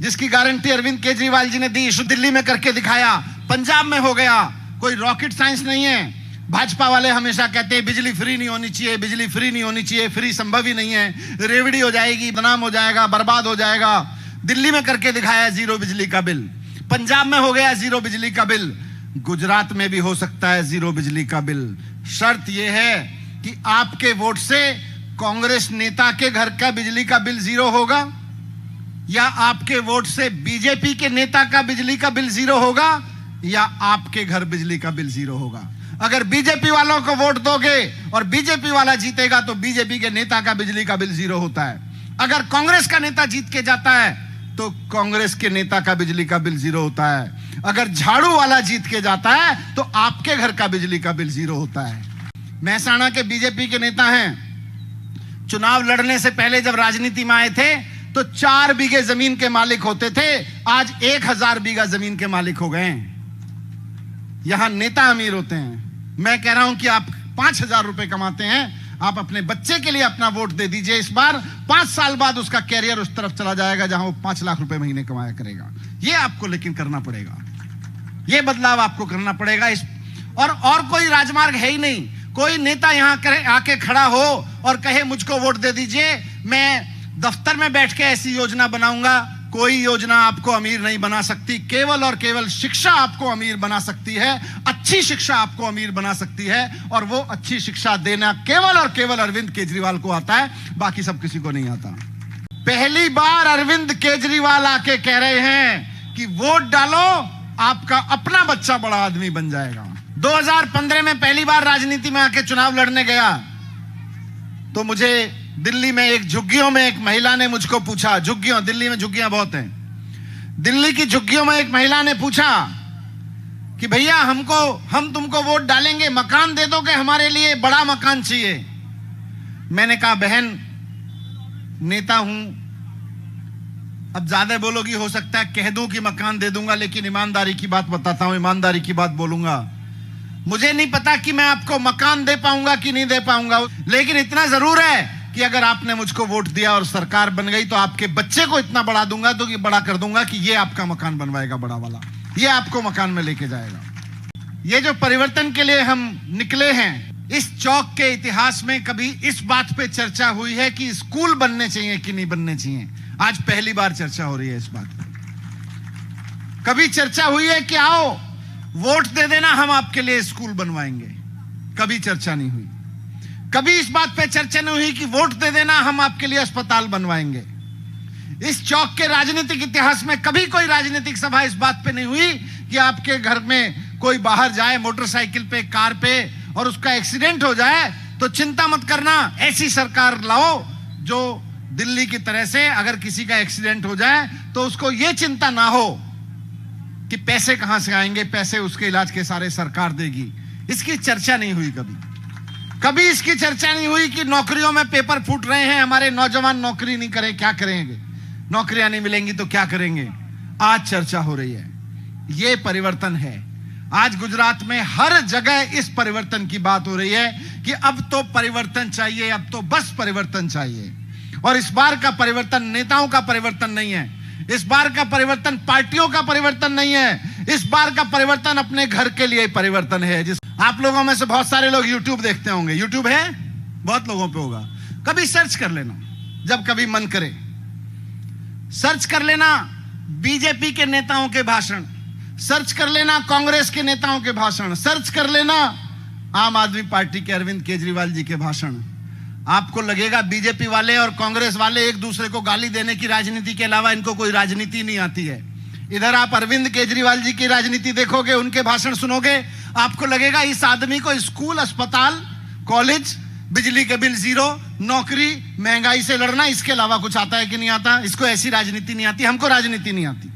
जिसकी गारंटी अरविंद केजरीवाल जी ने दी, दिल्ली में करके दिखाया, पंजाब में हो गया। कोई रॉकेट साइंस नहीं है। भाजपा वाले हमेशा कहते हैं बिजली फ्री नहीं होनी चाहिए, बिजली फ्री नहीं होनी चाहिए। फ्री संभव ही नहीं है, रेवड़ी हो जाएगी, बदनाम हो जाएगा, बर्बाद हो जाएगा। दिल्ली में करके दिखाया जीरो बिजली का बिल, पंजाब में हो गया जीरो बिजली का बिल, गुजरात में भी हो सकता है जीरो बिजली का बिल। शर्त यह है कि आपके वोट से कांग्रेस नेता के घर का बिजली का बिल जीरो होगा या आपके वोट से बीजेपी के नेता का बिजली का बिल जीरो होगा या आपके घर बिजली का बिल जीरो होगा। अगर बीजेपी वालों को वोट दोगे और बीजेपी वाला जीतेगा तो बीजेपी के नेता का बिजली का बिल जीरो होता है। अगर कांग्रेस का नेता जीत के जाता है तो कांग्रेस के नेता का बिजली का बिल जीरो होता है। अगर झाड़ू वाला जीत के जाता है तो आपके घर का बिजली का बिल जीरो होता है। महसाणा के बीजेपी के नेता हैं, चुनाव लड़ने से पहले जब राजनीति में आए थे तो 4 बीघे जमीन के मालिक होते थे, आज 1000 बीघा जमीन के मालिक हो गए। यहां नेता अमीर होते हैं। मैं कह रहा हूं कि आप 5000 रुपए कमाते हैं, आप अपने बच्चे के लिए अपना वोट दे दीजिए। इस बार 5 साल बाद उसका कैरियर उस तरफ चला जाएगा जहां वो 5 लाख रुपए महीने कमाया करेगा। ये आपको लेकिन करना पड़ेगा, ये बदलाव आपको करना पड़ेगा। और कोई राजमार्ग है ही नहीं। कोई नेता यहां आके खड़ा हो और कहे मुझको वोट दे दीजिए, मैं दफ्तर में बैठ के ऐसी योजना बनाऊंगा। कोई योजना आपको अमीर नहीं बना सकती। केवल और केवल शिक्षा आपको अमीर बना सकती है। अच्छी शिक्षा आपको अमीर बना सकती है और वो अच्छी शिक्षा देना केवल और केवल अरविंद केजरीवाल को आता है, बाकी सब किसी को नहीं आता। पहली बार अरविंद केजरीवाल आके कह रहे हैं कि वोट डालो, आपका अपना बच्चा बड़ा आदमी बन जाएगा। 2015 में पहली बार राजनीति में आके चुनाव लड़ने गया तो मुझे दिल्ली में एक झुग्गियों में एक महिला ने मुझको पूछा, झुग्गियों, दिल्ली में झुग्गियां बहुत हैं, दिल्ली की झुग्गियों में एक महिला ने पूछा कि भैया हम तुमको वोट डालेंगे, मकान दे दोगे, हमारे लिए बड़ा मकान चाहिए। मैंने कहा बहन, नेता हूं, अब ज्यादा बोलोगी हो सकता है कह दूं कि मकान दे दूंगा, लेकिन ईमानदारी की बात बताता हूं, ईमानदारी की बात बोलूंगा। मुझे नहीं पता कि मैं आपको मकान दे पाऊंगा कि नहीं दे पाऊंगा, लेकिन इतना जरूर है कि अगर आपने मुझको वोट दिया और सरकार बन गई तो आपके बच्चे को इतना बड़ा दूंगा, तो कि बड़ा कर दूंगा कि ये आपका मकान बनवाएगा बड़ा वाला, ये आपको मकान में लेके जाएगा। ये जो परिवर्तन के लिए हम निकले हैं, इस चौक के इतिहास में कभी इस बात पे चर्चा हुई है कि स्कूल बनने चाहिए कि नहीं बनने चाहिए? आज पहली बार चर्चा हो रही है इस बात पे। कभी चर्चा हुई है कि आओ वोट दे देना, हम आपके लिए स्कूल बनवाएंगे? कभी चर्चा नहीं हुई। कभी इस बात पे चर्चा नहीं हुई कि वोट दे देना, हम आपके लिए अस्पताल बनवाएंगे। इस चौक के राजनीतिक इतिहास में कभी कोई राजनीतिक सभा इस बात पे नहीं हुई कि आपके घर में कोई बाहर जाए मोटरसाइकिल पे, कार पे, और उसका एक्सीडेंट हो जाए तो चिंता मत करना, ऐसी सरकार लाओ जो दिल्ली की तरह से अगर किसी का एक्सीडेंट हो जाए तो उसको यह चिंता ना हो कि पैसे कहां से आएंगे, पैसे उसके इलाज के सारे सरकार देगी। इसकी चर्चा नहीं हुई कभी। कभी इसकी चर्चा नहीं हुई कि नौकरियों में पेपर फूट रहे हैं, हमारे नौजवान नौकरी नहीं करें, क्या करेंगे, नौकरियां नहीं मिलेंगी तो क्या करेंगे। आज चर्चा हो रही है। यह परिवर्तन है। आज गुजरात में हर जगह इस परिवर्तन की बात हो रही है कि अब तो परिवर्तन चाहिए, अब तो बस परिवर्तन चाहिए। और इस बार का परिवर्तन नेताओं का परिवर्तन नहीं है, इस बार का परिवर्तन पार्टियों का परिवर्तन नहीं है, इस बार का परिवर्तन अपने घर के लिए परिवर्तन है। जिस आप लोगों में से बहुत सारे लोग YouTube देखते होंगे, YouTube है, बहुत लोगों पे होगा। कभी सर्च कर लेना, जब कभी मन करे सर्च कर लेना बीजेपी के नेताओं के भाषण, सर्च कर लेना कांग्रेस के नेताओं के भाषण, सर्च कर लेना आम आदमी पार्टी के अरविंद केजरीवाल जी के भाषण। आपको लगेगा बीजेपी वाले और कांग्रेस वाले एक दूसरे को गाली देने की राजनीति के अलावा इनको कोई राजनीति नहीं आती है। इधर आप अरविंद केजरीवाल जी की राजनीति देखोगे, उनके भाषण सुनोगे, आपको लगेगा इस आदमी को स्कूल, अस्पताल, कॉलेज, बिजली के बिल जीरो, नौकरी, महंगाई से लड़ना, इसके अलावा कुछ आता है कि नहीं आता। इसको ऐसी राजनीति नहीं आती। हमको राजनीति नहीं आती।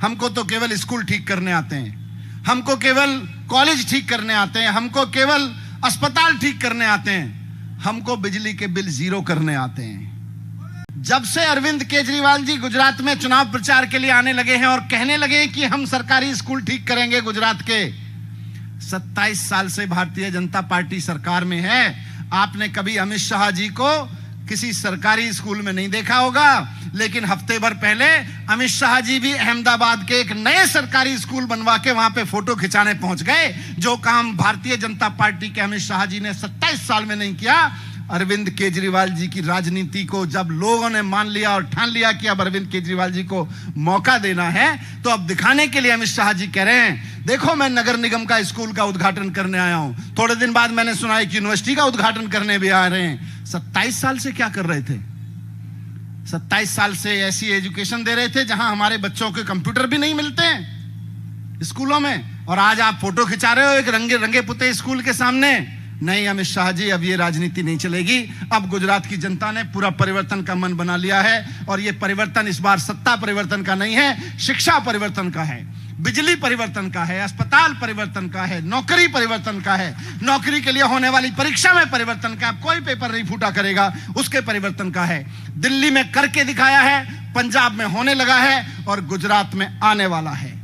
हमको तो केवल स्कूल ठीक करने आते हैं, हमको केवल कॉलेज ठीक करने आते हैं, हमको केवल अस्पताल ठीक करने आते हैं, हमको बिजली के बिल जीरो करने आते हैं। जब से अरविंद केजरीवाल जी गुजरात में चुनाव प्रचार के लिए आने लगे हैं और कहने लगे कि हम सरकारी स्कूल ठीक करेंगे गुजरात के, 27 साल से भारतीय जनता पार्टी सरकार में है। आपने कभी अमित शाह जी को किसी सरकारी स्कूल में नहीं देखा होगा, लेकिन हफ्ते भर पहले अमित शाह जी भी अहमदाबाद के एक नए सरकारी स्कूल बनवा के वहां पे फोटो खिंचाने पहुंच गए, जो काम भारतीय जनता पार्टी के अमित शाह जी ने 27 साल में नहीं किया। अरविंद केजरीवाल जी की राजनीति को जब लोगों ने मान लिया और ठान लिया कि अब अरविंद केजरीवाल जी को मौका देना है, तो अब दिखाने के लिए अमित शाह जी कह रहे हैं, देखो मैं नगर निगम का स्कूल का उद्घाटन करने आया हूं। थोड़े दिन बाद मैंने सुना है कि यूनिवर्सिटी का उद्घाटन करने भी आ रहे हैं। 27 साल से क्या कर रहे थे? 27 साल से ऐसी एजुकेशन दे रहे थे जहां हमारे बच्चों के कंप्यूटर भी नहीं मिलते हैं स्कूलों में, और आज आप फोटो खिंचा रहे हो एक रंगे पुते स्कूल के सामने। नहीं अमित शाह जी, अब ये राजनीति नहीं चलेगी। अब गुजरात की जनता ने पूरा परिवर्तन का मन बना लिया है, और ये परिवर्तन इस बार सत्ता परिवर्तन का नहीं है, शिक्षा परिवर्तन का है, बिजली परिवर्तन का है, अस्पताल परिवर्तन का है, नौकरी परिवर्तन का है, नौकरी के लिए होने वाली परीक्षा में परिवर्तन का, कोई पेपर नहीं फूटा करेगा उसके परिवर्तन का है। दिल्ली में करके दिखाया है, पंजाब में होने लगा है और गुजरात में आने वाला है।